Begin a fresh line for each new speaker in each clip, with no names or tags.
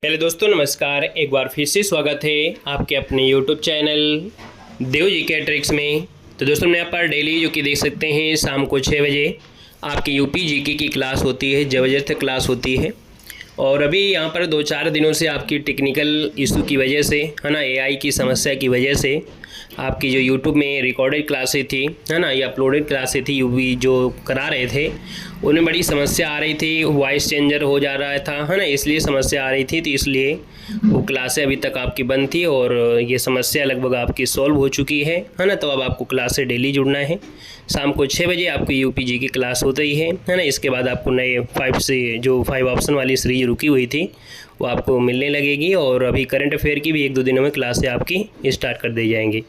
Hello दोस्तों, नमस्कार। एक बार फिर से स्वागत है आपके अपने यूट्यूब चैनल देव जी के ट्रिक्स में। तो दोस्तों, मैं यहाँ पर डेली जो कि देख सकते हैं शाम को 6 बजे आपकी यूपी जीके की क्लास होती है, ज़बरदस्त क्लास होती है। और अभी यहाँ पर 2-4 दिनों से आपकी टेक्निकल इशू की वजह से, है ना, एआई की समस्या की वजह से आपकी जो यूट्यूब में रिकॉर्डेड क्लासें थी, है ना, या अपलोडेड क्लासें थी, यूपी जो करा रहे थे उनमें बड़ी समस्या आ रही थी। वॉइस चेंजर हो जा रहा था, है ना, इसलिए समस्या आ रही थी। तो इसलिए वो क्लासें अभी तक आपकी बंद थी और ये समस्या लगभग आपकी सॉल्व हो चुकी है ना। तो अब आपको क्लास से डेली जुड़ना है। शाम को 6 बजे आपकी यूपीजी की क्लास होती है ना। इसके बाद आपको नए 5 से जो 5 ऑप्शन वाली सीरीज रुकी हुई थी वो आपको मिलने लगेगी। और अभी करंट अफेयर की भी 1-2 दिनों में क्लासें आपकी स्टार्ट कर दी जाएंगी।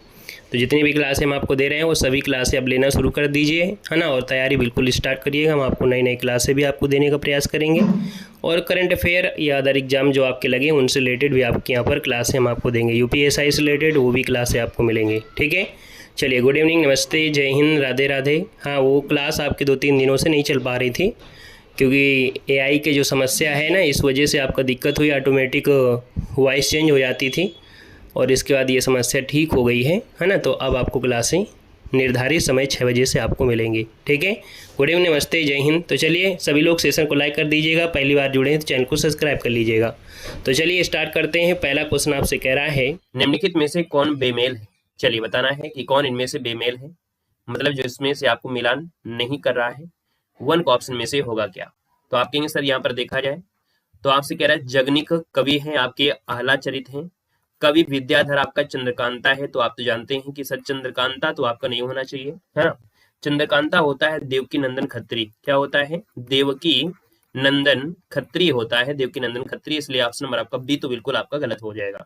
तो जितनी भी क्लासें हम आपको दे रहे हैं वो सभी क्लासें अब लेना शुरू कर दीजिए, है ना। और तैयारी बिल्कुल स्टार्ट करिएगा। हम आपको नई नई क्लासें भी आपको देने का प्रयास करेंगे और करंट अफेयर या अदर एग्जाम जो आपके लगे उनसे रिलेटेड भी आपके यहाँ पर क्लासें हम आपको देंगे। यूपीएसआई से रिलेटेड वो भी क्लासें आपको मिलेंगी, ठीक है। चलिए, गुड इवनिंग, नमस्ते, जय हिंद, राधे राधे। हाँ, वो क्लास आपके 2-3 दिनों से नहीं चल पा रही थी क्योंकि एआई के जो समस्या है ना, इस वजह से आपका दिक्कत हुई, ऑटोमेटिक वॉइस चेंज हो जाती थी। और इसके बाद ये समस्या ठीक हो गई है ना। तो अब आपको क्लासें निर्धारित समय 6 बजे से आपको मिलेंगी, ठीक है। गुड इवनिंग, नमस्ते, जय हिंद। तो चलिए, सभी लोग सेशन को लाइक कर दीजिएगा। पहली बार जुड़े हैं तो चैनल को सब्सक्राइब कर लीजिएगा। तो चलिए स्टार्ट करते हैं। पहला क्वेश्चन आपसे कह रहा है, निम्नलिखित में से कौन बेमेल है। चलिए बताना है कि कौन इनमें से बेमेल है, मतलब जो इसमें से आपको मिलान नहीं कर रहा है। 1 का ऑप्शन में से होगा क्या। तो आप कहेंगे सर यहाँ पर देखा जाए तो आपसे कह रहा है जगनिक कवि हैं आपके आह्लादचरित हैं, कवि विद्याधर आपका चंद्रकांता है। तो आप तो जानते हैं कि सर चंद्रकांता तो आपका नहीं होना चाहिए, है ना। चंद्रकांता होता है देवकी नंदन खत्री। क्या होता है? देवकी नंदन खत्री होता है, देवकी नंदन खत्री। इसलिए ऑप्शन नंबर आपका बी तो बिल्कुल आपका गलत हो जाएगा।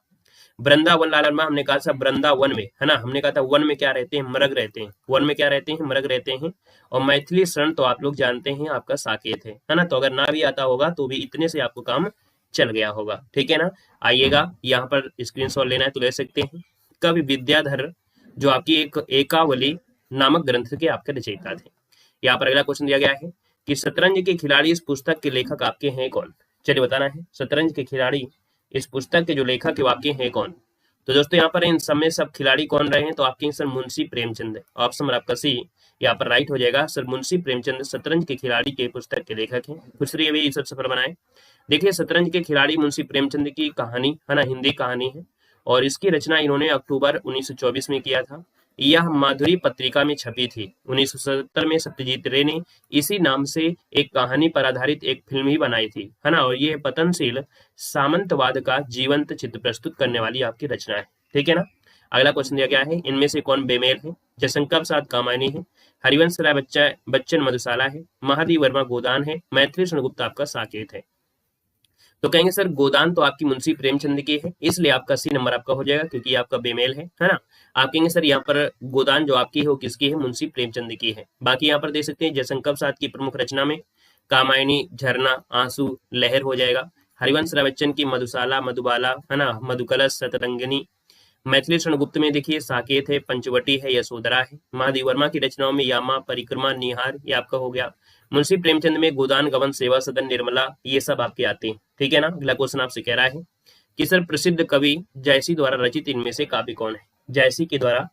वृंदावन लाल वर्मा, हमने कहा था वृंदावन में, है ना, हमने कहा था वन में क्या रहते हैं, मृग रहते हैं। वन में क्या रहते हैं, मृग रहते हैं। और मैथिली शरण तो आप लोग जानते हैं आपका साकेत है ना। तो अगर ना भी आता होगा तो भी इतने से आपको काम चल गया होगा, ठीक है ना। आइएगा, यहाँ पर स्क्रीनशॉट लेना है तो ले सकते हैं। कवि विद्याधर जो आपकी एक एकावली नामक ग्रंथ के आपके रचयिता थे। यहाँ पर अगला क्वेश्चन दिया गया है कि शतरंज के खिलाड़ी इस पुस्तक के लेखक आपके हैं कौन। चलिए बताना है, शतरंज के खिलाड़ी इस पुस्तक के जो लेखक है आपके हैं कौन। तो दोस्तों यहाँ पर इन सब में सब खिलाड़ी कौन रहे हैं, तो आपके सर मुंशी प्रेमचंद है। ऑप्शन नंबर आपका सी यहाँ पर राइट हो जाएगा। सर मुंशी प्रेमचंद शतरंज के खिलाड़ी के पुस्तक के लेखक हैं। खुश रहिए भाई, सब सफल बनाए। देखिए, शतरंज के खिलाड़ी मुंशी प्रेमचंद की कहानी, है ना, हिंदी कहानी है और इसकी रचना इन्होंने अक्टूबर 1924 में किया था। यह माधुरी पत्रिका में छपी थी। 1970 में सत्यजीत रे ने इसी नाम से एक कहानी पर आधारित एक फिल्म ही बनाई थी, है ना। और ये पतनशील सामंतवाद का जीवंत चित्र प्रस्तुत करने वाली आपकी रचना है, ठीक है ना। अगला क्वेश्चन दिया गया है, इनमें से कौन बेमेल है। जयशंकर प्रसाद कामायनी है, हरिवंश राय बच्चन मधुशाला है, महादेव वर्मा गोदान है, मैथिली शरण गुप्ता आपका साकेत है। तो कहेंगे सर गोदान तो आपकी मुंशी प्रेमचंद की है, इसलिए आपका सी नंबर आपका हो जाएगा क्योंकि आपका बेमेल है ना। आप कहेंगे सर यहाँ पर गोदान जो आपकी है वो किसकी है, मुंशी प्रेमचंद की है। बाकी यहाँ पर देख सकते हैं जयशंकर प्रसाद की प्रमुख रचना में कामायनी, झरना, आंसू, लहर हो जाएगा। हरिवंश राय बच्चन की मधुशाला, मधुबाला, है ना, मधुकलश, शतरंगिनी। मैथिली शरण गुप्त में देखिए साकेत है, पंचवटी है, यशोधरा है। महादेव वर्मा की रचनाओं में यामा, परिक्रमा, निहार, ये आपका हो गया। मुंशी प्रेमचंद में गोदान, गबन, सेवा सदन, निर्मला, ये सब आपके आते हैं, ठीक है ना। अगला क्वेश्चन आपसे कह रहा है कि सर प्रसिद्ध कवि जयसी द्वारा रचित इनमें से काव्य कौन है। जयसी के द्वारा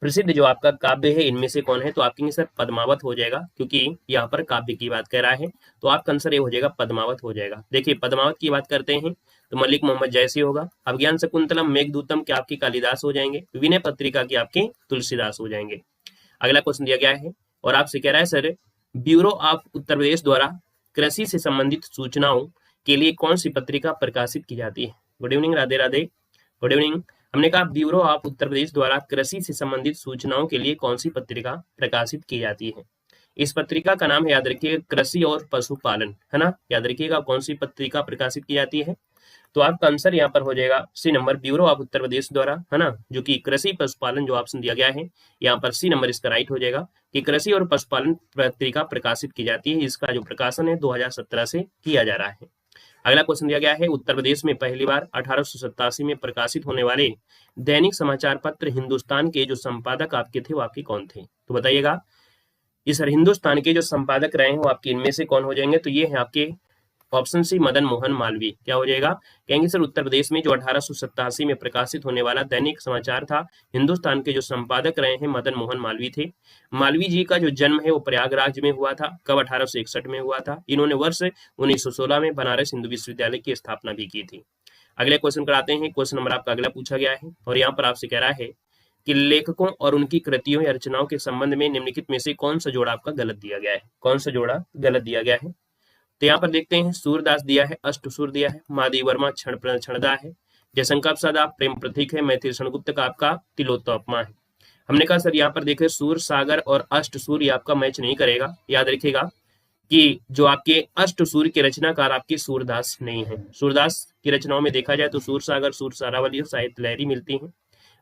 प्रसिद्ध जो आपका काव्य है इनमें से कौन है, तो आप कहेंगे सर पद्मावत हो जाएगा क्योंकि यहाँ पर काव्य की बात कर रहा है। तो आपका आंसर ये हो जाएगा पद्मावत हो जाएगा। देखिए, पद्मावत की बात करते हैं तो मलिक मोहम्मद जयसी होगा। अभिज्ञान शकुंतलम, मेघदूतम के आपकी कालिदास हो जाएंगे। विनय पत्रिका की आपके तुलसीदास हो जाएंगे। अगला क्वेश्चन दिया गया है और आपसे कह रहा है sir bureau of Uttar Pradesh द्वारा कृषि से संबंधित सूचनाओं के लिए कौन सी पत्रिका प्रकाशित की जाती है। Good evening, Radhe Radhe, good evening. हमने कहा ब्यूरो ऑफ उत्तर प्रदेश द्वारा कृषि से संबंधित सूचनाओं के लिए कौन सी पत्रिका प्रकाशित की जाती है। इस पत्रिका का नाम है, याद रखिएगा, कृषि और पशुपालन, है ना। याद रखिएगा कौन सी पत्रिका प्रकाशित की जाती है। तो आपका आंसर यहाँ पर हो जाएगा सी number, bureau of Uttar Pradesh द्वारा, है ना, जो कि कृषि पशुपालन जो ऑप्शन दिया गया है यहाँ पर सी नंबर इसका राइट हो जाएगा कि कृषि और पशुपालन पत्रिका प्रकाशित की जाती है। इसका जो प्रकाशन है 2017 से किया जा रहा है। अगला क्वेश्चन दिया गया है, उत्तर प्रदेश में पहली बार 1887 में प्रकाशित होने वाले दैनिक समाचार पत्र हिंदुस्तान के जो संपादक आपके थे वो आपके कौन थे। तो बताइएगा, इस हिंदुस्तान के जो संपादक रहे हैं वो आपके इनमें से कौन हो जाएंगे। तो ये है आपके ऑप्शन सी मदन मोहन मालवीय। क्या हो जाएगा? कहेंगे सर उत्तर प्रदेश में जो 1887 में प्रकाशित होने वाला दैनिक समाचार था, हिंदुस्तान के जो संपादक रहे हैं मदन मोहन मालवीय थे। मालवीय जी का जो जन्म है वो प्रयागराज में हुआ था। कब? 1861 में हुआ था। इन्होंने वर्ष 1916 में बनारस हिंदू विश्वविद्यालय की स्थापना भी की थी। अगले क्वेश्चन कराते हैं। क्वेश्चन नंबर आपका अगला पूछा गया है और यहाँ पर आपसे कह रहा है कि लेखकों और उनकी कृतियों या रचनाओं के संबंध में निम्नलिखित में से कौन सा जोड़ा आपका गलत दिया गया है? कौन सा जोड़ा गलत दिया गया है? तो यहाँ पर देखते हैं, सूरदास दिया है, अष्टसूर दिया है, महादेव वर्मा क्षणदा है, जयशंकर प्रसाद आप प्रेम प्रतीक है, मैथिली शरण गुप्त का आपका तिलोत्तमा है। हमने कहा सर यहाँ पर देखे सूर सागर और अष्टसूर ये आपका मैच नहीं करेगा। याद रखिएगा कि जो आपके अष्टसूर के रचनाकार आपके सूरदास नहीं है। सूरदास की रचनाओं में देखा जाए तो सूर सागर, सूर सारावली और साहित्य लहरी मिलती है।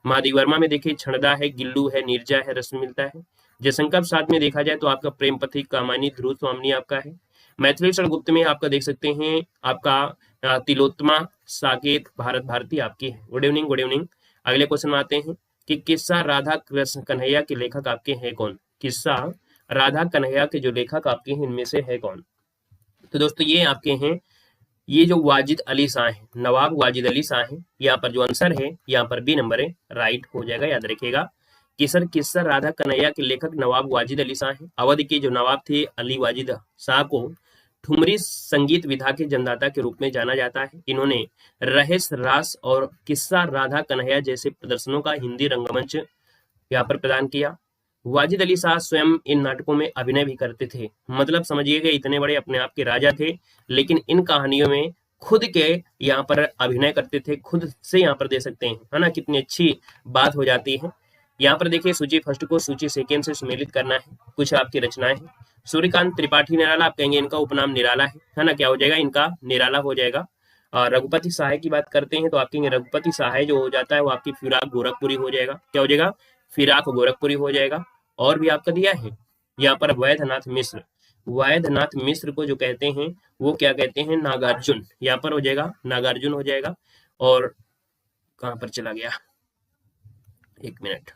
महादेव वर्मा में देखिए क्षणदा है, गिल्लू है, नीरजा है, रश्मि मिलता है। जयशंकर प्रसाद में देखा जाए तो आपका प्रेम पथिक, कामानी, ध्रुव स्वामिनी आपका है। मैथिली शरण गुप्त में आपका देख सकते हैं आपका तिलोत्तमा, साकेत, भारत भारती आपकी है। Good evening, good evening. अगले क्वेश्चन में आते हैं कि किस्सा राधा कृष्ण कन्हैया के लेखक आपके हैं कौन? किस्सा राधा कन्हैया के जो लेखक आपके हैं इनमें से है कौन? तो दोस्तों ये आपके हैं, ये जो वाजिद अली शाह है, नवाब वाजिद अली शाह है। यहाँ पर जो आंसर है यहाँ पर बी नंबर है, राइट हो जाएगा। याद रखिएगा कि सर किस्सा राधा कन्हैया के लेखक नवाब वाजिद अली शाह है। अवध के जो नवाब थे अली वाजिद शाह को ठुमरी संगीत विधा के जन्मदाता के रूप में जाना जाता है। इन्होंने रहेस रास और किस्सा राधा कन्हैया जैसे प्रदर्शनों का हिंदी रंगमंच यहाँ पर प्रदान किया। वाजिद अली शाह स्वयं इन नाटकों में अभिनय भी करते थे। मतलब समझिएगा इतने बड़े अपने आप के राजा थे, लेकिन इन कहानियों में खुद के यहाँ पर अभिनय करते थे, खुद से यहाँ पर दे सकते हैं, है ना। कितनी अच्छी बात हो जाती है। यहाँ पर देखिए सूची फर्स्ट को सूची सेकेंड से सुमेलित करना है। कुछ आपकी रचनाएं हैं। सूर्यकांत त्रिपाठी निराला, आप कहेंगे इनका उपनाम निराला है ना। क्या हो जाएगा? इनका निराला हो जाएगा। और रघुपति सहाय की बात करते हैं तो आप कहेंगे रघुपति सहाय जो हो जाता है वो आपकी फिराक गोरखपुरी हो जाएगा। क्या हो जाएगा? फिराक गोरखपुरी हो जाएगा। और भी आपका दिया है यहाँ पर वैद्यनाथ मिश्र। वैद्यनाथ मिश्र को जो कहते हैं वो क्या कहते हैं? नागार्जुन। यहाँ पर हो जाएगा नागार्जुन हो जाएगा। और कहां पर चला गया, एक मिनट,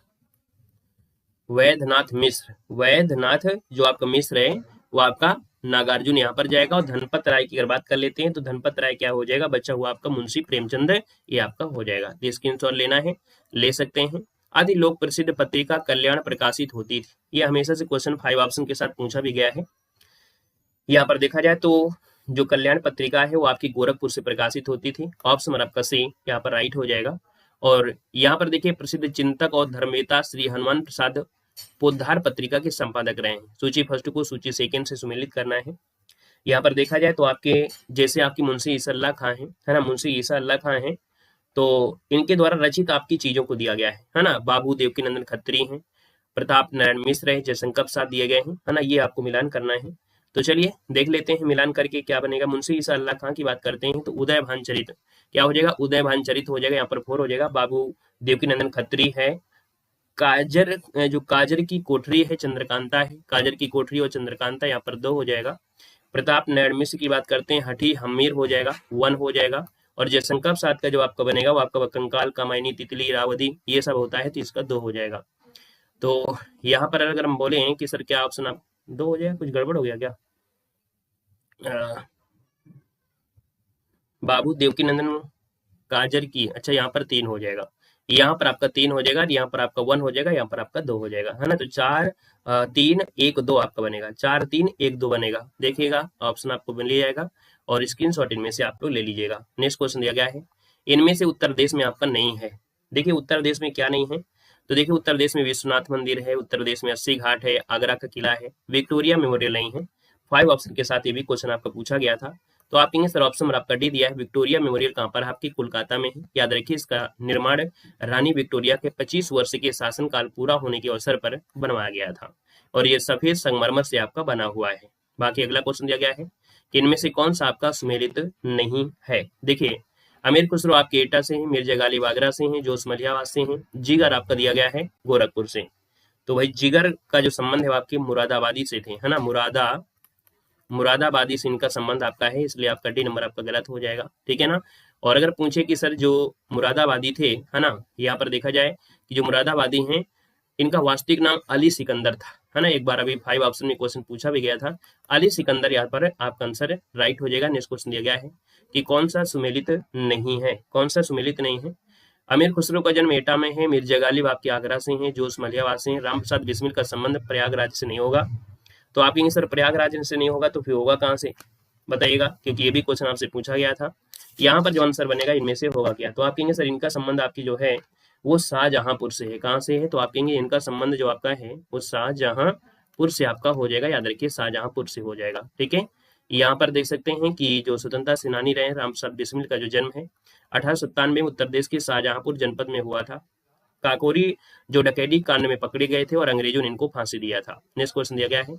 वैद्यनाथ मिश्र, वैद्यनाथ जो आपका मिश्र है वो आपका नागार्जुन यहाँ पर जाएगा। और धनपत राय की अगर बात कर लेते हैं तो धनपत राय क्या हो जाएगा? बच्चा हुआ आपका मुंशी प्रेमचंद, ये आपका हो जाएगा। तो स्क्रीनशॉट लेना है, ले सकते हैं। आदि लोक प्रसिद्ध पत्रिका कल्याण प्रकाशित होती थी। ये हमेशा से क्वेश्चन 5 ऑप्शन के साथ पूछा भी गया है। यहाँ पर देखा जाए तो जो कल्याण पत्रिका है वो आपकी गोरखपुर से प्रकाशित होती थी। ऑप्शन आपका सी यहाँ पर राइट हो जाएगा। और यहाँ पर देखिए प्रसिद्ध चिंतक और धर्मवेता श्री हनुमान प्रसाद पोद्दार पत्रिका के संपादक रहे हैं। सूची फर्स्ट को सूची सेकेंड से सुमेलित करना है। यहाँ पर देखा जाए तो आपके जैसे आपकी मुंशी ईसा अल्लाह खां है ना, मुंशी ईसा अल्लाह खां हैं, तो इनके द्वारा रचित आपकी चीजों को दिया गया है ना। बाबू देवकीनंदन खत्री हैं, प्रताप नारायण मिश्र है, जयशंकर प्रसाद दिए गए हैं, है ना। ये आपको मिलान करना है। तो चलिए देख लेते हैं मिलान करके क्या बनेगा। मुंशी ईसा अल्लाह खां की बात करते हैं तो उदय भानचरित क्या हो जाएगा? उदय भानचरित हो जाएगा। यहाँ पर 4 हो जाएगा। बाबू देवकीनंदन खत्री है। काजर, जो काजर की कोठरी है चंद्रकांता है, काजर की कोठरी और चंद्रकांता यहाँ पर 2 हो जाएगा। प्रताप नारायण मिश्र की बात करते हैं, हठी हमीर हो जाएगा, 1 हो जाएगा। और जयशंकर प्रसाद का जो आपका बनेगा वो आपका कंकाल, कामायनी, तितली, रावधी ये सब होता है तो इसका 2 हो जाएगा। तो यहाँ पर अगर हम बोले कि सर क्या ऑप्शन आप 2 हो जाएगा, कुछ गड़बड़ हो गया क्या? बाबू देवकीनंदन काजर की, अच्छा यहाँ पर 3 हो जाएगा। यहाँ पर आपका 3 हो जाएगा, यहाँ पर आपका 1 हो जाएगा, यहाँ पर आपका 2 हो जाएगा, है ना। तो 4 3 1 2 आपका बनेगा, 4 3 1 2 बनेगा। देखिएगा ऑप्शन आपको मिल जाएगा और स्क्रीनशॉट इनमें से आप लोग ले लीजिएगा। नेक्स्ट क्वेश्चन दिया गया है, इनमें से उत्तर प्रदेश में आपका नहीं है। देखिए उत्तर प्रदेश में क्या नहीं है, तो देखिए उत्तर प्रदेश में विश्वनाथ मंदिर है, उत्तर प्रदेश में 80 घाट है, आगरा का किला है, विक्टोरिया मेमोरियल नहीं है। 5 ऑप्शन के साथ ये भी क्वेश्चन आपका पूछा गया था। तो आप कहेंगे सर ऑप्शन में आपका डी दिया है, विक्टोरिया मेमोरियल कहाँ पर? आपकी कोलकाता में है। याद रखिए इसका निर्माण रानी विक्टोरिया के 25 वर्ष के शासनकाल पूरा होने के अवसर पर बनवाया गया था और ये सफेद संगमरमर से आपका बना हुआ है। बाकी अगला क्वेश्चन दिया गया है कि इनमें से कौन सा आपका सुमेलित नहीं है। देखिए अमीर खुसरो आपके एटा से हैं, मिर्जा गालिब आगरा से हैं, जोश मलिहाबाद से हैं, जिगर आपका दिया गया है गोरखपुर से। तो भाई जिगर का जो संबंध है आपके मुरादाबादी से थे, है ना, मुरादाबादी से इनका संबंध आपका है, इसलिए आपका डी नंबर आपका गलत हो जाएगा, ठीक है ना। और अगर पूछे कि सर जो मुरादाबादी थे, है ना, यहाँ पर देखा जाए कि जो मुरादाबादी हैं इनका वास्तविक नाम अली सिकंदर था, है ना। एक बार अभी 5 ऑप्शन में क्वेश्चन पूछा भी गया था, अली सिकंदर यहाँ पर आपका आंसर राइट हो जाएगा। नेक्स्ट क्वेश्चन दिया गया है कि कौन सा सुमेलित नहीं है, कौन सा सुमेलित नहीं है। अमीर खुसरो का जन्म एटा में है, मीर्जा गालिब आपके आगरा से हैं, जोश मलियावास से हैं, राम प्रसाद बिस्मिल का संबंध प्रयागराज से नहीं होगा। तो आप कहेंगे सर प्रयागराज से नहीं होगा तो फिर होगा कहाँ से, बताइएगा, क्योंकि ये भी क्वेश्चन आपसे पूछा गया था। यहाँ पर जो आंसर बनेगा इनमें से होगा क्या, तो आप कहेंगे सर इनका संबंध आपकी जो है वो शाहजहांपुर से है। कहाँ से है, तो आप कहेंगे इनका संबंध जो आपका है वो शाहजहांपुर से आपका हो जाएगा, याद रखिए शाहजहांपुर से हो जाएगा, ठीक है। यहाँ पर देख सकते हैं कि जो स्वतंत्रता सेनानी रहे राम प्रसाद बिस्मिल का जो जन्म है 1897 में उत्तर प्रदेश के शाहजहांपुर जनपद में हुआ था। काकोरी जो डकैती कांड में पकड़े गए थे और अंग्रेजों ने इनको फांसी दिया था। नेक्स्ट क्वेश्चन दिया गया है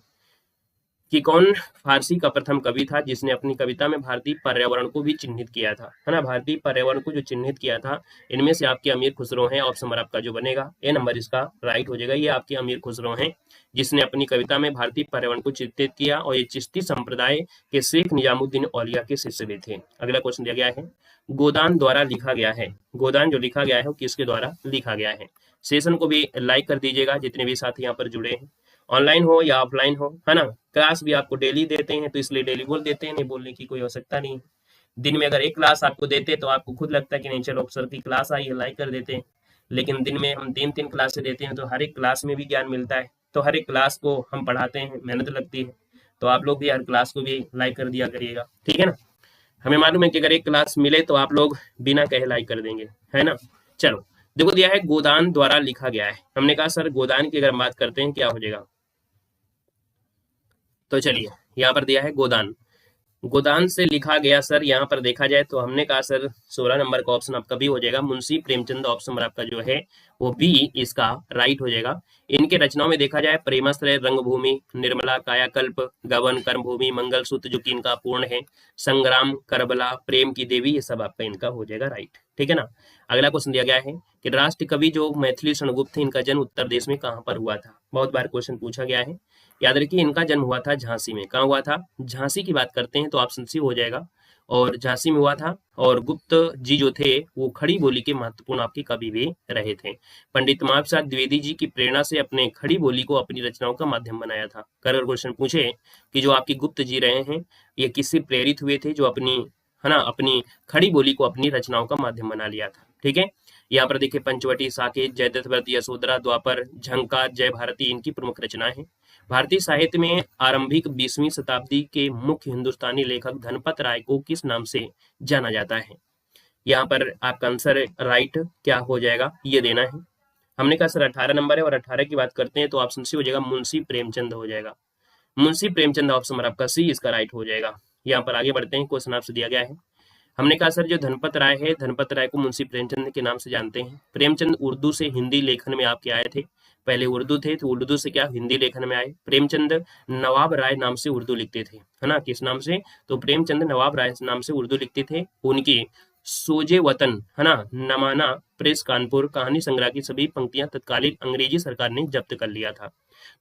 कि कौन फारसी का प्रथम कवि था जिसने अपनी कविता में भारतीय पर्यावरण को भी चिन्हित किया था, है ना। भारतीय पर्यावरण को जो चिन्हित किया था इनमें से आपके अमीर खुसरो हैं। ऑप्शन नंबर आपका जो बनेगा ए नंबर इसका राइट हो जाएगा। ये आपके अमीर खुसरो हैं जिसने अपनी कविता में भारतीय पर्यावरण को चित्रित किया, और ये चिश्ती संप्रदाय के शेख निजामुद्दीन औलिया के शिष्य भी थे। अगला क्वेश्चन दिया गया है गोदान द्वारा लिखा गया है, गोदान जो लिखा गया है वो किसके द्वारा लिखा गया है। सेशन को भी लाइक कर दीजिएगा जितने भी साथी यहाँ पर जुड़े हैं, ऑनलाइन हो या ऑफलाइन हो, है ना। क्लास भी आपको डेली देते हैं तो इसलिए डेली बोल देते हैं, नहीं बोलने की कोई आवश्यकता नहीं है। दिन में अगर एक क्लास आपको देते तो आपको खुद लगता है कि नहीं चलो सर की क्लास आई है लाइक कर देते हैं, लेकिन दिन में हम 3-3 क्लासें देते हैं तो हर एक क्लास में भी ज्ञान मिलता है, तो हर एक क्लास को हम पढ़ाते हैं, मेहनत लगती है, तो आप लोग भी हर क्लास को भी लाइक कर दिया करिएगा, ठीक है ना। हमें मालूम है कि अगर एक क्लास मिले तो आप लोग बिना कहे लाइक कर देंगे, है ना। चलो देखो दिया है गोदान द्वारा लिखा गया है, हमने कहा सर गोदान की अगर हम बात करते हैं क्या हो जाएगा, तो चलिए यहाँ पर दिया है गोदान, गोदान से लिखा गया सर यहाँ पर देखा जाए तो हमने कहा सर 16 नंबर का ऑप्शन आपका भी हो जाएगा, मुंशी प्रेमचंद। ऑप्शन नंबर आपका जो है वो बी इसका राइट हो जाएगा। इनके रचनाओं में देखा जाए प्रेमाश्रय, रंगभूमि, निर्मला, कायाकल्प, गबन, कर्मभूमि, मंगलसूत्र जो कि इनका पूर्ण है, संग्राम, करबला, प्रेम की देवी, ये सब आपका इनका हो जाएगा राइट, ठीक है ना। अगला क्वेश्चन दिया गया है कि राष्ट्र कवि जो मैथिली शरणगुप्त थे इनका जन्म उत्तर प्रदेश में कहाँ पर हुआ था। बहुत बार क्वेश्चन पूछा गया है, याद रखिए इनका जन्म हुआ था झांसी में। कहाँ हुआ था, झांसी की बात करते हैं तो ऑप्शन सी हो जाएगा, और झांसी में हुआ था। और गुप्त जी जो थे वो खड़ी बोली के महत्वपूर्ण आपके कवि भी रहे थे। पंडित महाप्रसाद द्विवेदी जी की प्रेरणा से अपने खड़ी बोली को अपनी रचनाओं का माध्यम बनाया था। अगर क्वेश्चन पूछे कि जो आपके गुप्त जी रहे हैं ये किससे प्रेरित हुए थे, जो अपनी, है ना, अपनी खड़ी बोली को अपनी रचनाओं का माध्यम बना लिया था, ठीक है। यहाँ पर देखिए पंचवटी, साकेत, जयदत्त व्रत, यशोधरा, द्वापर, झंकार, जय भारती इनकी प्रमुख रचनाएं हैं। भारतीय साहित्य में आरंभिक 20वीं शताब्दी के मुख्य हिंदुस्तानी लेखक धनपत राय को किस नाम से जाना जाता है। यहाँ पर आपका आंसर राइट क्या हो जाएगा ये देना है। हमने कहा सर 18 नंबर है, और 18 की बात करते हैं तो ऑप्शन सी हो जाएगा, मुंशी प्रेमचंद हो जाएगा। मुंशी प्रेमचंद ऑप्शन नंबर आपका सी इसका राइट हो जाएगा। यहाँ पर आगे बढ़ते हैं, क्वेश्चन आपसे दिया गया है। हमने कहा सर जो धनपत राय है, धनपत राय को मुंशी प्रेमचंद के नाम से जानते हैं। प्रेमचंद उर्दू से हिंदी लेखन में आपके आए थे, पहले उर्दू थे तो उर्दू से क्या हिंदी लेखन में आए। प्रेमचंद नवाब राय नाम से उर्दू लिखते थे, है ना, किस नाम से, तो प्रेमचंद नवाब राय नाम से उर्दू लिखते थे। उनकी सोजे वतन, है ना, नमाना प्रेस कानपुर कहानी संग्रह की सभी पंक्तियां तत्कालीन अंग्रेजी सरकार ने जब्त कर लिया था।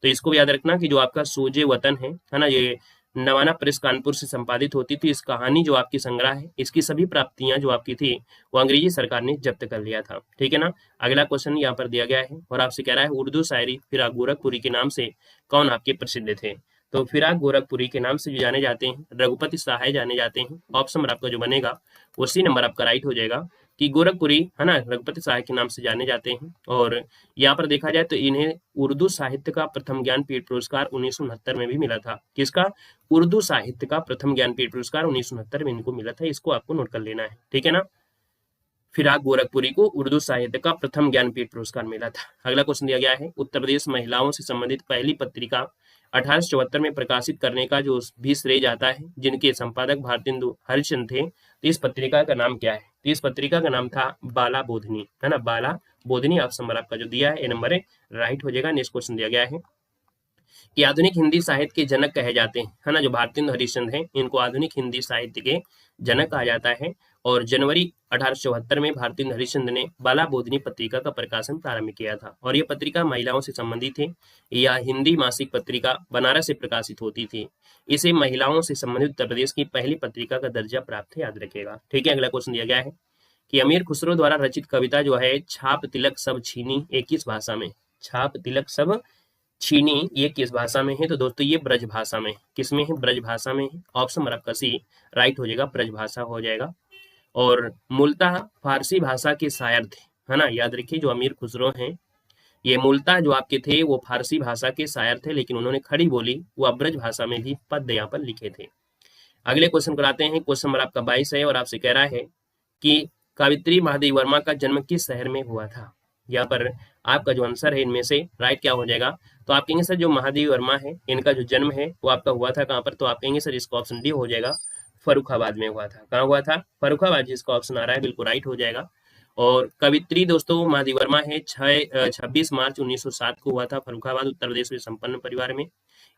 तो इसको भी याद रखना कि जो आपका सोजे वतन है ना, ये नवाना प्रेस कानपुर से संपादित होती थी। इस कहानी जो आपकी संग्रह है इसकी सभी प्राप्तियां जो आपकी थी वो अंग्रेजी सरकार ने जब्त कर लिया था, ठीक है ना। अगला क्वेश्चन यहाँ पर दिया गया है और आपसे कह रहा है उर्दू शायरी फिराक गोरखपुरी के नाम से कौन आपके प्रसिद्ध थे। तो फिराक गोरखपुरी के नाम से जो जाने जाते हैं रघुपति सहाय जाने जाते हैं। ऑप्शन नंबर आपका जो बनेगा उसी नंबर आपका राइट हो जाएगा कि गोरखपुरी, है ना, रघुपति सहाय के नाम से जाने जाते हैं। और यहाँ पर देखा जाए तो इन्हें उर्दू साहित्य का प्रथम ज्ञानपीठ पुरस्कार 1969 में भी मिला था। किसका, उर्दू साहित्य का प्रथम ज्ञानपीठ पुरस्कार 1969 में इनको मिला था, इसको आपको नोट कर लेना है, ठीक है ना। फिराक गोरखपुरी को उर्दू साहित्य का प्रथम ज्ञानपीठ पुरस्कार मिला था। अगला क्वेश्चन दिया गया है उत्तर प्रदेश महिलाओं से संबंधित पहली पत्रिका 1874 में प्रकाशित करने का जो भी श्रेय जाता है, जिनके संपादक भारतेंदु हरिश्चंद्र थे, तो इस पत्रिका का नाम क्या है। तो इस पत्रिका का नाम था बाला बोधनी, है ना, बाला बोधनी। ऑप्शन नंबर आपका जो दिया है ए नंबर है राइट हो जाएगा। नेक्स्ट क्वेश्चन दिया गया है कि आधुनिक हिंदी साहित्य के जनक कहे जाते हैं, है ना, जो भारतेंदु हरिश्चंद्र हैं इनको आधुनिक हिंदी साहित्य के जनक कहा जाता है। और जनवरी 1874 में भारतेंदु हरिश्चंद्र ने बाला बोधनी पत्रिका का प्रकाशन प्रारंभ किया था, और यह पत्रिका महिलाओं से संबंधित है। यह हिंदी मासिक पत्रिका बनारस से प्रकाशित होती थी। इसे महिलाओं से संबंधित उत्तर प्रदेश की पहली पत्रिका का दर्जा प्राप्त है, याद रखिएगा, ठीक है। अगला क्वेश्चन दिया गया है कि अमीर खुसरो द्वारा रचित कविता जो है छाप तिलक सब छीनी, एक किस भाषा में, छाप तिलक सब छीनी, ये किस भाषा में है? तो दोस्तों ये ब्रज भाषा में है। किस में है? ब्रज भाषा में है। ऑप्शन नंबर आपका सी राइट हो जाएगा, ब्रज भाषा हो जाएगा। और मूलतः फारसी भाषा के शायर थे, है ना, याद रखिए जो अमीर खुसरो हैं ये मूलतः जो आपके थे वो फारसी भाषा के शायर थे, लेकिन उन्होंने खड़ी बोली वो ब्रज भाषा में भी पद्य यहाँ पर लिखे थे। अगले क्वेश्चन कराते हैं। क्वेश्चन नंबर आपका 22 है और आपसे कह रहा है कि कवित्री महादेवी वर्मा का जन्म किस शहर में हुआ था? यहाँ पर आपका जो आंसर है इनमें से राइट क्या हो जाएगा? तो आप कहेंगे सर जो महादेवी वर्मा है इनका जो जन्म है वो आपका हुआ था कहाँ पर? तो आप कहेंगे सर इसका ऑप्शन डी हो जाएगा, फर्रुखाबाद में हुआ था। कहाँ हुआ था? फर्रुखाबाद, जिसका ऑप्शन आ रहा है बिल्कुल राइट हो जाएगा। और कवित्री दोस्तों महादेवी वर्मा है 26 मार्च 1907 को हुआ था, फर्रुखाबाद उत्तर प्रदेश में संपन्न परिवार में।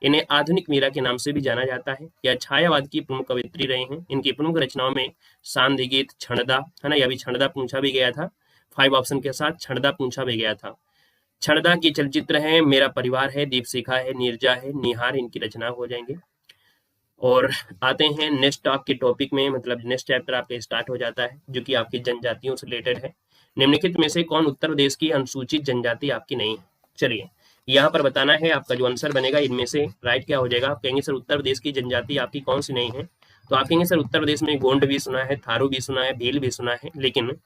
इन्हें आधुनिक मीरा के नाम से भी जाना जाता है। यह छायावाद की प्रमुख कवित्री रहे हैं। इनकी प्रमुख रचनाओं में सांध्य गीत, क्षणदा, है ना, यह भी क्षणदा पूछा भी गया था, 5 ऑप्शन के साथ क्षणदा पूछा भी गया था। क्षणदा की चलचित्र है मेरा परिवार है, दीपशिखा है, नीरजा है, निहार इनकी रचना हो जाएंगे। और आते हैं नेक्स्ट आपके टॉपिक में, मतलब नेक्स्ट चैप्टर आपका स्टार्ट हो जाता है जो कि आपकी जनजातियों से रिलेटेड है। निम्नलिखित में से कौन उत्तर प्रदेश की अनुसूचित जनजाति आपकी नहीं है? चलिए यहाँ पर बताना है, आपका जो आंसर बनेगा इनमें से राइट क्या हो जाएगा? आप कहेंगे सर उत्तर प्रदेश की जनजाति आपकी कौन सी नहीं है? तो आप कहेंगे सर उत्तर प्रदेश में गोंड भी सुना है, थारू भी सुना है, भील भी सुना है, लेकिन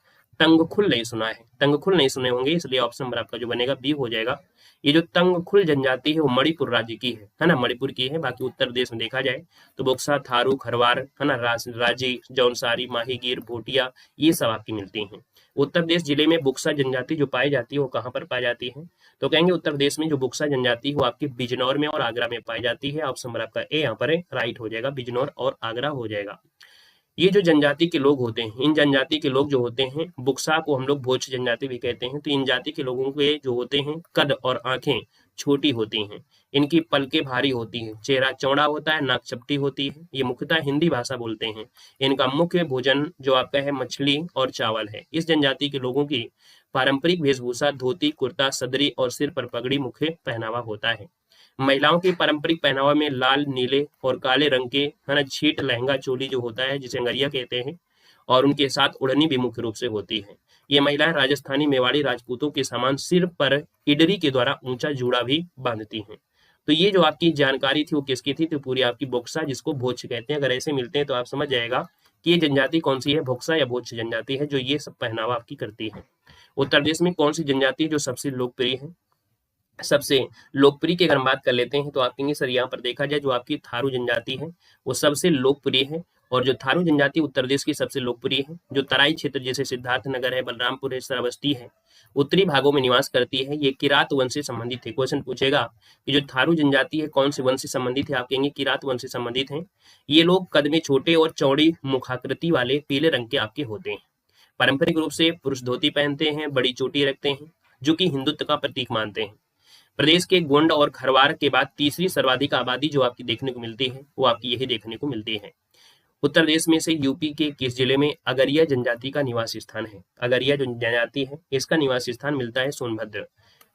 तंगखुल नहीं सुना है। तंगखुल नहीं सुने होंगे, इसलिए ऑप्शन नंबर आपका जो बनेगा बी हो जाएगा। ये जो तंगखुल जनजाति है वो मणिपुर राज्य की है ना, मणिपुर की है। बाकी उत्तर प्रदेश में देखा जाए तो बोक्सा, थारू, खरवार, है ना, राजी, जौनसारी, माहीगीर, भोटिया, ये सब आपकी मिलती हैं। उत्तर प्रदेश जिले में बुक्सा जनजाति जो पाई जाती है वो कहाँ पर पाई जाती है? तो कहेंगे उत्तर प्रदेश में जो बुक्सा जनजाति है वो आपकी बिजनौर में और आगरा में पाई जाती है। ऑप्शन नंबर आपका ए यहाँ पर है, राइट हो जाएगा, बिजनौर और आगरा हो जाएगा। ये जो जनजाति के लोग होते हैं, इन जनजाति के लोग जो होते हैं, बुक्सा को हम लोग भोज जनजाति भी कहते हैं। तो इन जाति के लोगों के जो होते हैं कद और आंखें छोटी होती हैं, इनकी पलकें भारी होती हैं, चेहरा चौड़ा होता है, नाक चपटी होती है। ये मुख्यतः हिंदी भाषा बोलते हैं। इनका मुख्य भोजन जो आपका है मछली और चावल है। इस जनजाति के लोगों की पारंपरिक वेशभूषा धोती, कुर्ता, सदरी और सिर पर पगड़ी मुख्य पहनावा होता है। महिलाओं की पारंपरिक पहनावा में लाल, नीले और काले रंग के, है ना, छीट लहंगा चोली जो होता है जिसे अंगरिया कहते हैं, और उनके साथ ओढ़नी भी मुख्य रूप से होती है। ये महिलाएं राजस्थानी, मेवाड़ी राजपूतों के समान सिर पर इडरी के द्वारा ऊंचा जूड़ा भी बांधती हैं। तो ये जो आपकी जानकारी थी वो किसकी थी? तो पूरी आपकी बोक्सा, जिसको भोज कहते हैं। अगर ऐसे मिलते हैं तो आप समझ जाएगा कि ये जनजाति कौन सी है, भोक्सा या भोज जनजाति है जो ये सब पहनावा आपकी करती है। उत्तर प्रदेश में कौन सी जनजाति जो सबसे लोकप्रिय है? सबसे लोकप्रिय की अगर हम बात कर लेते हैं तो आप कहेंगे सर यहाँ पर देखा जाए जो आपकी थारू जनजाति है वो सबसे लोकप्रिय है। और जो थारू जनजाति उत्तर प्रदेश की सबसे लोकप्रिय है, जो तराई क्षेत्र जैसे सिद्धार्थ नगर है, बलरामपुर है, श्रावस्ती है, उत्तरी भागों में निवास करती है, ये किरात वंश से संबंधित है। क्वेश्चन पूछेगा कि जो थारू जनजाति है कौन से वंश से संबंधित है? आप कहेंगे किरात वंश से संबंधित है। ये लोग कद में छोटे और चौड़ी मुखाकृति वाले पीले रंग के आपके होते हैं। पारंपरिक रूप से पुरुष धोती पहनते हैं, बड़ी चोटी रखते हैं, जो कि हिंदुत्व का प्रतीक मानते हैं। प्रदेश के गोंड और खरवार के बाद तीसरी सर्वाधिक आबादी जो आपकी देखने को मिलती है वो आपकी यही देखने को मिलती है। उत्तर प्रदेश में से यूपी के किस जिले में अगरिया जनजाति का निवास स्थान है? अगरिया जो जनजाति है इसका निवास स्थान मिलता है सोनभद्र।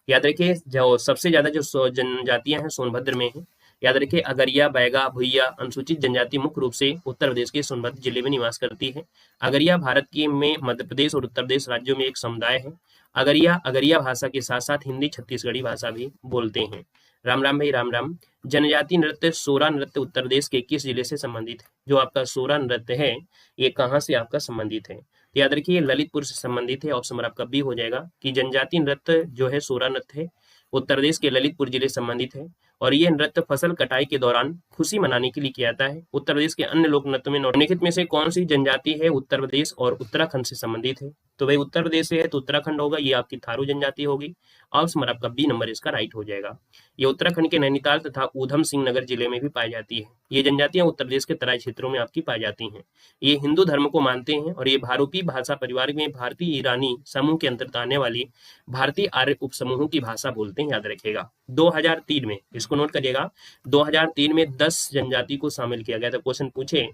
याद रखिए जो सबसे ज्यादा जो जनजातियां हैं सोनभद्र में है। याद रखिए अगरिया, बैगा, भुइया अनुसूचित जनजाति मुख्य रूप से उत्तर प्रदेश के सोनभद्र जिले में निवास करती है। अगरिया भारत के में मध्य प्रदेश और उत्तर प्रदेश राज्यों में एक समुदाय है। अगरिया भाषा के साथ साथ हिंदी, छत्तीसगढ़ी भाषा भी बोलते हैं। राम राम भाई, राम राम। जनजाति नृत्य सोरा नृत्य उत्तर प्रदेश के किस जिले से संबंधित है? जो आपका सोरा नृत्य है ये कहाँ से आपका संबंधित है? तो याद रखिए ललितपुर से संबंधित है। ऑप्शन नंबर आपका बी हो जाएगा कि जनजाति नृत्य जो है सोरा नृत्य है उत्तर प्रदेश के ललितपुर जिले संबंधित है। और ये नृत्य फसल कटाई के दौरान खुशी मनाने के लिए किया जाता है। उत्तर प्रदेश के अन्य लोक नृत्य में निम्नलिखित में से कौन सी जनजाति है उत्तर प्रदेश और उत्तराखंड से संबंधित है? तो भाई उत्तर प्रदेश से है तो उत्तराखंड होगा, ये आपकी थारू जनजाति होगी। ऑप्शन नंबर आपका बी नंबर इसका राइट हो जाएगा। ये उत्तराखंड के नैनीताल तथा ऊधम सिंह नगर जिले में भी पाई जाती है। ये जनजातियां उत्तर प्रदेश के तराई क्षेत्रों में आपकी पाई जाती हैं। ये हिंदू धर्म को मानते हैं और ये भारूपी भाषा परिवार में भारतीय ईरानी समूह के अंतर्गत आने वाली भारतीय आर्य उपसमूहों की भाषा बोलते हैं। याद रखिएगा 2003 में, इसको नोट करिएगा, 2003 में 10 जनजाति को शामिल किया गया था। क्वेश्चन पूछे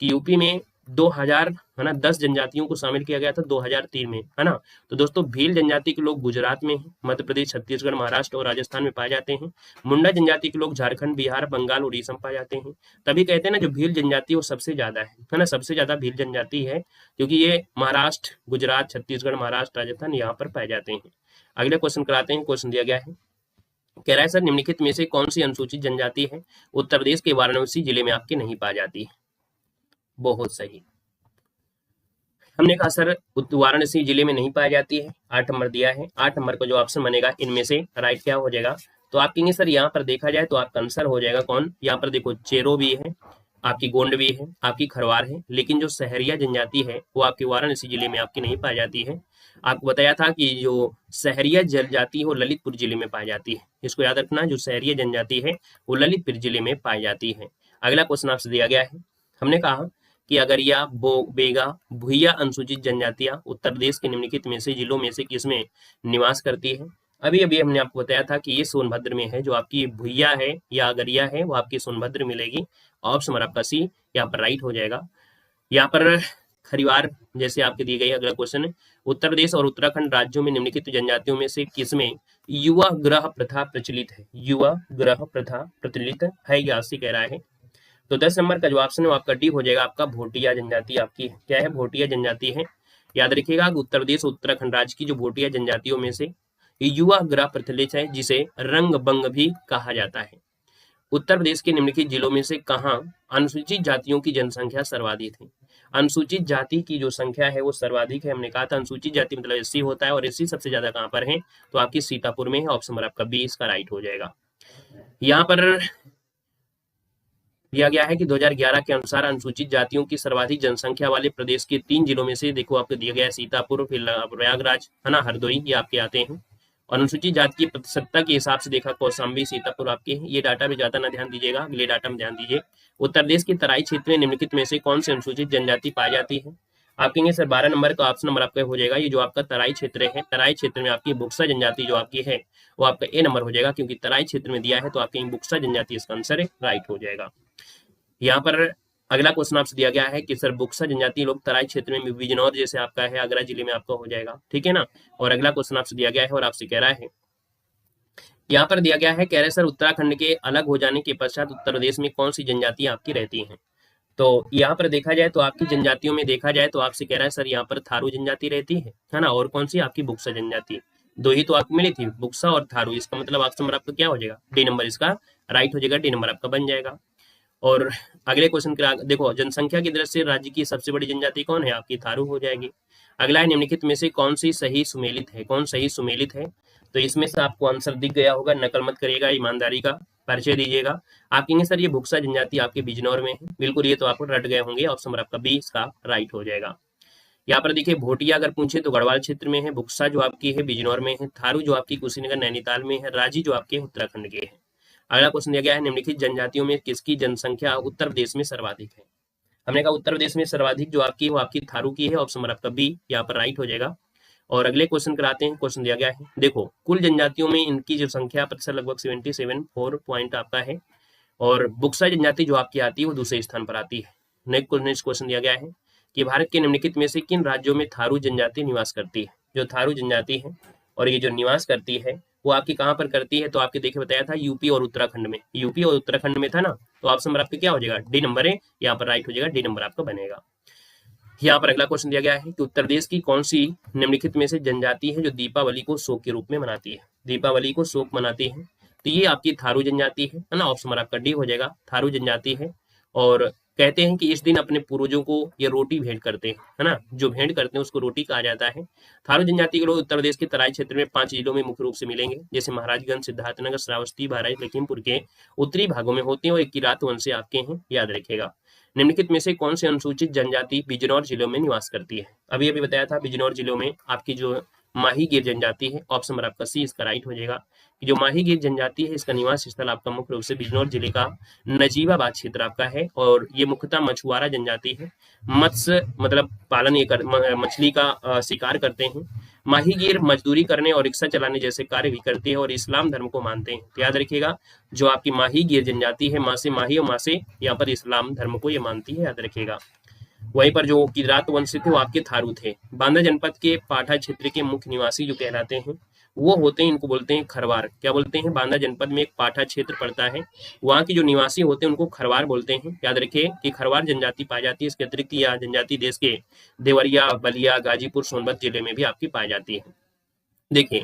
कि यूपी में 2000 है ना 10 जनजातियों को शामिल किया गया था 2003 में, है ना। तो दोस्तों भील जनजाति के लोग गुजरात में, मध्य प्रदेश, छत्तीसगढ़, महाराष्ट्र और राजस्थान में पाए जाते हैं। मुंडा जनजाति के लोग झारखंड, बिहार, बंगाल, उड़ीसा में पाए जाते हैं। तभी कहते हैं ना जो भील जनजाति वो सबसे ज्यादा है ना, सबसे ज्यादा भील जनजाति है क्योंकि ये महाराष्ट्र, गुजरात, छत्तीसगढ़, महाराष्ट्र, राजस्थान यहाँ पर पाए जाते हैं। अगले क्वेश्चन कराते हैं। क्वेश्चन दिया गया है, कह रहा है सर निम्नलिखित में से कौन सी अनुसूचित जनजाति है उत्तर प्रदेश के वाराणसी जिले में आपके नहीं पाई जाती है? बहुत सही, हमने कहा सर वाराणसी जिले में नहीं पाई जाती है। 8 नंबर दिया है, 8 नंबर का जो ऑप्शन बनेगा इनमें से राइट क्या हो जाएगा? तो आप कहेंगे सर यहाँ पर देखा जाए तो आपका आंसर हो जाएगा कौन? यहाँ पर देखो चेरो भी है, आपकी गोंड भी है, आपकी खरवार है, लेकिन जो सहरिया जनजाति है वो आपकी वाराणसी जिले में आपकी नहीं पाई जाती है। आपको बताया था कि जो सहरिया जनजाति है वो ललितपुर जिले में पाई जाती है, इसको याद रखना, जो सहरिया जनजाति है वो ललितपुर जिले में पाई जाती है। अगला क्वेश्चन आपसे दिया गया है, हमने कहा कि अगरिया, बेगा, भुइया अनुसूचित जनजातियां उत्तर प्रदेश के निम्नलिखित में से जिलों में से किसमें निवास करती है? अभी अभी हमने आपको बताया था कि ये सोनभद्र में है, जो आपकी भुइया है या अगरिया है वो आपकी सोनभद्र मिलेगी। ऑप्शन नंबर आपका सी यहाँ पर राइट हो जाएगा। यहाँ पर खरीवार जैसे आपके दी गई। अगला क्वेश्चन है, उत्तर प्रदेश और उत्तराखंड राज्यों में निम्नलिखित जनजातियों में से किसमें युवा ग्रह प्रथा प्रचलित है? युवा ग्रह प्रथा प्रचलित है, या सी कह रहा है। तो 10 नंबर का जो ऑप्शन है वो आपका डी हो जाएगा, आपका भोटिया जनजाति आपकी क्या है? भोटिया जनजाति है। याद रखिएगा उत्तर प्रदेश उत्तराखंड राज्य की जो भोटिया जनजातियों में से युवा ग्रह प्रचलित है, जिसे रंग बंग भी कहा जाता है। उत्तर प्रदेश के निम्नलिखित जिलों में से कहाँ अनुसूचित जातियों की जनसंख्या सर्वाधिक है? अनुसूचित जाति की जो संख्या है वो सर्वाधिक है। हमने कहा था अनुसूचित जाति मतलब एससी होता है, और एससी सबसे ज्यादा कहाँ पर है? तो आपकी सीतापुर में है। ऑप्शन नंबर आपका बी इसका राइट हो जाएगा। यहाँ पर दिया गया है कि 2011 के अनुसार अनुसूचित जातियों की सर्वाधिक जनसंख्या वाले प्रदेश के 3 जिलों में से देखो आपको दिया गया है सीतापुर, फिर प्रयागराज है ना, हरदोई, ये आपके आते हैं। और अनुसूचित जाति की प्रतिशतता के हिसाब से देखा कौशाम्बी, सीतापुर आपके हैं। ये डाटा में ज्यादा ना ध्यान दीजिएगा, अगले डाटा में ध्यान दीजिए। उत्तर प्रदेश की तराई क्षेत्र में निम्नलिखित में से कौन सी अनुसूचित जनजाति पाई जाती है? आप कहेंगे सर 12 नंबर का ऑप्शन नंबर आपका हो जाएगा, ये जो आपका तराई क्षेत्र है, तराई क्षेत्र में आपकी बुक्सा जनजाति जो आपकी है वो आपका ए नंबर हो जाएगा, क्योंकि तराई क्षेत्र में दिया है तो आपकी बुक्सा जनजाति इसका आंसर राइट हो जाएगा। यहाँ पर अगला क्वेश्चन आपसे दिया गया है कि सर बुक्सा जनजाति लोग तराई क्षेत्र में बिजनौर जैसे आपका है आगरा जिले में आपका हो जाएगा, ठीक है ना। और अगला क्वेश्चन आपसे दिया गया है और आपसे कह रहा है, यहाँ पर दिया गया है, कह रहे सर उत्तराखंड के अलग हो जाने के पश्चात उत्तर प्रदेश में कौन सी जनजातियां आपकी रहती हैं? तो यहाँ पर देखा जाए तो आपकी जनजातियों में देखा जाए तो आपसे कह रहा है सर यहाँ पर थारू जनजाति रहती है ना, और कौन सी आपकी बुक्सा जनजाति। दो ही तो आपको मिली थी, बुक्सा और थारू। इसका मतलब ऑप्शन नंबर आपका क्या हो जाएगा? डी नंबर इसका राइट हो जाएगा, डी नंबर आपका बन जाएगा। और अगले क्वेश्चन का देखो, जनसंख्या की दृष्टि से राज्य की सबसे बड़ी जनजाति कौन है? आपकी थारू हो जाएगी। अगला है निम्नलिखित में से कौन सी सही सुमेलित है? कौन सही सुमेलित है? तो इसमें से आपको आंसर दिख गया होगा, नकल मत करिएगा, ईमानदारी का परिचय दीजिएगा। आप कहेंगे सर ये बुक्सा जनजाति आपके बिजनौर में है, बिल्कुल ये तो आपको रट गए होंगे। ऑप्शन नंबर आपका बी इसका राइट हो जाएगा। यहाँ पर देखिए भोटिया अगर पूछे तो गढ़वाल क्षेत्र में है, बुक्सा जो आपकी है बिजनौर में है, थारू जो आपकी कुशीनगर नैनीताल में है, राजी जो आपके उत्तराखंड के है। अगला क्वेश्चन दिया गया है, निम्नलिखित जनजातियों में किसकी जनसंख्या उत्तर प्रदेश में सर्वाधिक है? हमने कहा उत्तर प्रदेश में सर्वाधिक जो आपकी वो आपकी थारू की है। ऑप्शन नंबर आपका बी यहाँ पर राइट हो जाएगा। और अगले क्वेश्चन कराते हैं। क्वेश्चन दिया गया है, देखो कुल जनजातियों में इनकी जो संख्या प्रतिशत लगभग 77.4 पॉइंट आपका है, और बुक्सा जनजाति जो आपकी आती है वो दूसरे स्थान पर आती है। नेक्स्ट क्वेश्चन दिया गया है कि भारत के निम्नलिखित में से किन राज्यों में थारू जनजाति निवास करती है? जो थारू जनजाति है और ये जो निवास करती है वो आपकी कहाँ पर करती है? तो आपके देखे बताया था यूपी और उत्तराखंड में, यूपी और उत्तराखंड में था ना। तो ऑप्शन नंबर आपका क्या हो जाएगा? डी नंबर है, यहाँ पर राइट हो जाएगा, डी नंबर आपका बनेगा। यहाँ पर अगला क्वेश्चन दिया गया है कि उत्तर प्रदेश की कौन सी निम्नलिखित में से जनजाति है जो दीपावली को शोक के रूप में मनाती है? दीपावली को शोक मनाती है, तो ये आपकी थारू जनजाति है ना। ऑप्शन नंबर आपका डी हो जाएगा, थारू जनजाति है। और कहते हैं कि इस दिन अपने पूर्वजों को ये रोटी भेंट करते हैं, है ना, जो भेंट करते हैं उसको रोटी कहा जाता है। थारू जनजाति के लोग उत्तर प्रदेश के तराई क्षेत्र में 5 जिलों में मुख्य रूप से मिलेंगे, जैसे महाराजगंज, सिद्धार्थनगर, श्रावस्ती, बहराइच, लखीमपुर के उत्तरी भागों में होते हैं, और एक किरात वंश से आपके हैं, याद रखेगा। निम्नलिखित में से कौन से अनुसूचित जनजाति बिजनौर जिलों में निवास करती है? अभी अभी बताया था बिजनौर जिलों में आपकी जो माही गिर जनजाति है। ऑप्शन नंबर आपका सी इसका राइट हो जाएगा कि जो माही गिर जनजाति है इसका निवास स्थल आपका मुख्य रूप से बिजनौर जिले का नजीबाबाद क्षेत्र आपका है, और ये मुख्यतः मछुआरा जनजाति है। मत्स्य मतलब पालन ये मछली का शिकार करते हैं। माही गिर मजदूरी करने और रिक्शा चलाने जैसे कार्य भी करते हैं और इस्लाम धर्म को मानते हैं। तो याद रखिएगा जो आपकी माही गिर जनजाति है, माँ से माही और माँ से यहाँ पर इस्लाम धर्म को ये मानती है, याद रखिएगा। वहीं पर जो किरात वंश थे वो आपके थारू थे। बांदा जनपद के पाठा क्षेत्र के मुख्य निवासी जो कहलाते हैं वो होते हैं, इनको बोलते हैं खरवार। क्या बोलते हैं? बांदा जनपद में एक पाठा क्षेत्र पड़ता है, वहाँ के जो निवासी होते हैं उनको खरवार बोलते हैं। याद रखिए कि खरवार जनजाति पाई जाती है। इसके अतिरिक्त यह जनजाति देश के देवरिया, बलिया, गाजीपुर, सोनभद्र जिले में भी आपकी पाई जाती है। देखिए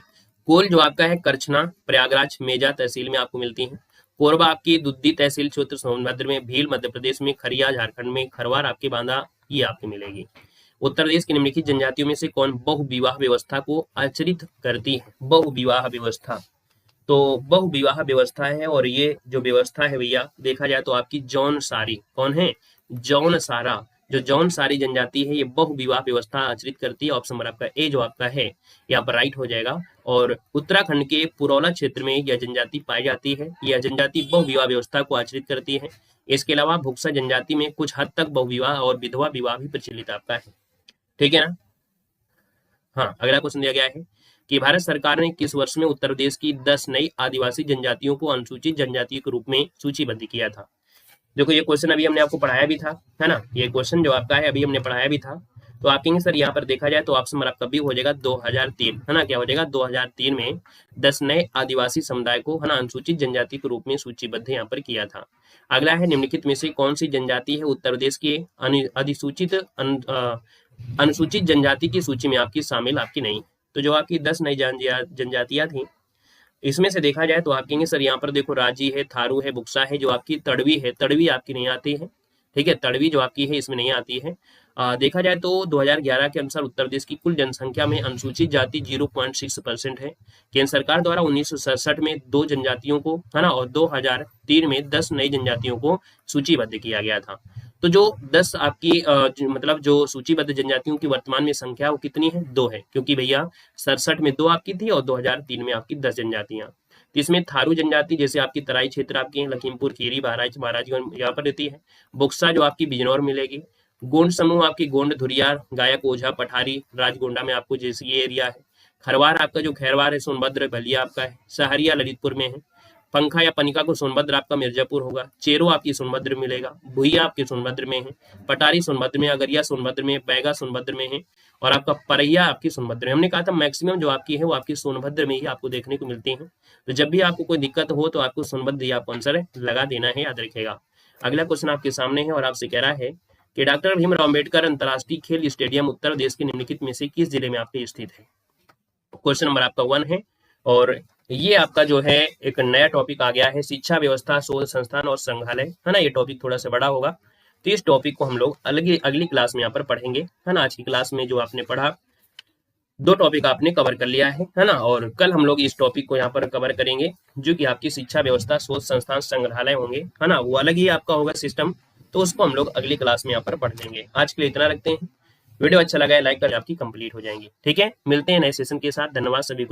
कोल जो आपका है करछना प्रयागराज मेजा तहसील में आपको मिलती है। कोरबा आपकी दुद्दी तहसील क्षेत्र सोनभद्र में, भील मध्य प्रदेश में, खरिया झारखंड में, खरवार आपके बांदा ये आपको मिलेगी। उत्तर प्रदेश की निम्नलिखित जनजातियों में से कौन बहुविवाह व्यवस्था को आचरित करती है? बहुविवाह व्यवस्था, तो बहुविवाह व्यवस्था है और ये जो व्यवस्था है भैया देखा जाए तो आपकी जौनसारी, कौन है? जौनसारा। जो जौनसारी जनजाति है ये बहुविवाह व्यवस्था आचरित करती है। ऑप्शन नंबर आपका ए जो आपका है यहाँ पर राइट हो जाएगा। और उत्तराखंड के पुरौला क्षेत्र में यह जनजाति पाई जाती है। यह जनजाति बहुविवाह व्यवस्था को आचरित करती है। इसके अलावा भुक्सा जनजाति में कुछ हद तक बहुविवाह और विधवा विवाह भी प्रचलित आपका है। ठीक है ना? हाँ, अगला क्वेश्चन दिया गया है कि भारत सरकार ने किस वर्ष में उत्तर प्रदेश की 10 नई आदिवासी जनजातियों को अनुसूचित जनजाति के रूप में सूचीबद्ध किया था? देखो ये क्वेश्चन अभी हमने आपको पढ़ाया भी था, है ना? ये क्वेश्चन जो आपका है अभी हमने पढ़ाया भी था। तो आप कहेंगे सर यहाँ पर देखा जाए तो ऑप्शन नंबर आपका भी हो जाएगा 2003, है ना? क्या हो जाएगा? 2003 में 10 नए आदिवासी समुदाय को, है ना, अनुसूचित जनजाति के रूप में सूचीबद्ध यहाँ पर किया था। अगला है निम्नलिखित में से कौन सी जनजाति है उत्तर प्रदेश के अधिसूचित अनुसूचित जनजाति की सूची में आपकी शामिल आपकी नहीं? तो जो आपकी 10 नई जनजातियां थी इसमें से देखा जाए तो आप कहेंगे सर यहाँ पर देखो राजी है, थारू है, बुक्सा है, जो आपकी तड़वी है, तड़वी आपकी नहीं आती है। ठीक है, तड़वी जो आपकी है इसमें नहीं आती है। देखा जाए तो 2011 के अनुसार उत्तर प्रदेश की कुल जनसंख्या में अनुसूचित जाति 0.6% है। केंद्र सरकार द्वारा 1967 में 2 जनजातियों को, है ना, और 2003 में 10 नई जनजातियों को सूचीबद्ध किया गया था। तो जो 10 आपकी मतलब जो सूचीबद्ध जनजातियों की वर्तमान में संख्या वो कितनी है? 2 है, क्योंकि भैया 67 में 2 आपकी थी और 2003 में आपकी 10 जनजातियां। तो इसमें थारू जनजाति जैसे आपकी तराई क्षेत्र आपकी है, लखीमपुर खीरी बहराइच महाराजगंज यहाँ पर रहती है। बुक्सा जो आपकी बिजनौर मिलेगी। गोंड समूह आपकी गोंड धुरियार गायक ओझा पठारी राजगोंडा में आपको जैसे ये एरिया है। खरवार आपका जो खैरवार है सोनभद्र बलिया आपका है। सहरिया ललितपुर में है। पंखा या पनिका को सोनभद्र आपका मिर्जापुर होगा। चेरो आपकी सोनभद्र मिलेगा। भुइया आपके सोनभद्र में है। पटारी सोनभद्र में, अगरिया सोनभद्र में, बैगा सोनभद्र में है और आपका परैया आपकी सोनभद्र में। हमने कहा था मैक्सिमम जो आपकी है वो आपकी सोनभद्र में ही आपको देखने को मिलती है। तो जब भी आपको कोई दिक्कत हो तो आपको सोनभद्र ही आपको आंसर लगा देना है, याद रखेगा। अगला क्वेश्चन आपके सामने है और आपसे कह रहा है कि डॉक्टर भीमराव अम्बेडकर अंतर्राष्ट्रीय खेल स्टेडियम उत्तर प्रदेश के निम्नलिखित में से किस जिले में आपके स्थित है? क्वेश्चन नंबर आपका 1 है और ये आपका जो है एक नया टॉपिक आ गया है, शिक्षा व्यवस्था शोध संस्थान और संग्रहालय, है ना। ये टॉपिक थोड़ा सा बड़ा होगा तो इस टॉपिक को हम लोग अगली क्लास में यहाँ पर पढ़ेंगे, है ना। आज की क्लास में जो आपने पढ़ा 2 टॉपिक आपने कवर कर लिया है ना। और कल हम लोग इस टॉपिक को यहाँ पर कवर करेंगे जो कि आपकी शिक्षा व्यवस्था शोध संस्थान संग्रहालय होंगे, है ना। वो अलग ही आपका होगा सिस्टम, तो उसको हम लोग अगली क्लास में यहाँ पर पढ़ लेंगे। आज के लिए इतना रखते हैं। वीडियो अच्छा लगा है लाइक कर आपकी कंप्लीट हो जाएंगी। ठीक है, मिलते हैं नए सेशन के साथ। धन्यवाद सभी को।